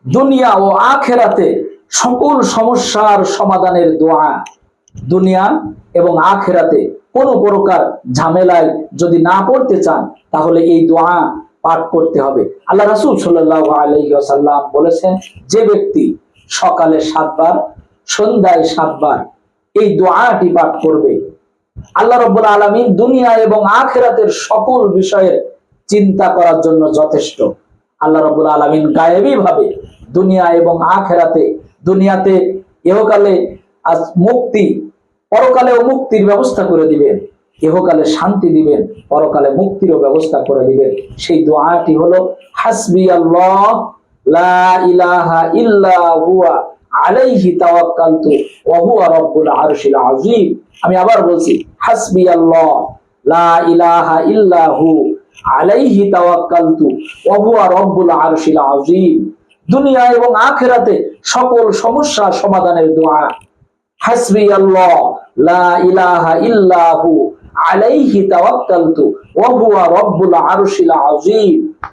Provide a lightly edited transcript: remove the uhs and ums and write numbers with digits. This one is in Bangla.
দুনিয়া ও আখেরাতে সকল সমস্যার সমাধানের দোয়া। দুনিয়া এবং আখেরাতে কোন প্রকার ঝামেলায় যদি না পড়তে চান তাহলে এই দোয়া পাঠ করতে হবে। আল্লাহ রাসূল সাল্লাল্লাহু আলাইহি ওয়াসাল্লাম বলেছেন, যে ব্যক্তি সকালে 7 বার সন্ধ্যায় 7 বার এই দোয়াটি পাঠ করবে, আল্লাহ রাব্বুল আলামিন দুনিয়া এবং আখিরাতের সকল বিষয়ের চিন্তা করার জন্য যথেষ্ট। আল্লাহ রাব্বুল আলামিন গায়েবী ভাবে দুনিয়া এবং আখিরাতে, দুনিয়াতে ইহকালে মুক্তি, পরকালেও মুক্তির ব্যবস্থা করে দিবেন, ইহকালে শান্তি দিবেন, পরকালে মুক্তিরও ব্যবস্থা করে দিবেন। সেই দোয়াটি হলো হাসবি আল্লাহ লা ইলাহা ইল্লা হুয়া আলাইহি তাওয়াক্কালতু ওয়া হুয়া রাব্বুল আরশিল আযীম। আমি আবার বলছি, হাসবি আল্লাহ লা ইলাহা ইল্লা হু আলাইহি তাওয়াক্কালতু ওয়া হুয়া রাব্বুল আরশিল আযীম। দুনিয়া এবং আখিরাতে সকল সমস্যা সমাধানের দোয়া। হাসবি আল্লাহ লা ইলাহা ইল্লা হু আলাইহি তাওয়াক্কালতু ওয়া হুয়া রাব্বুল আরশিল আযীম।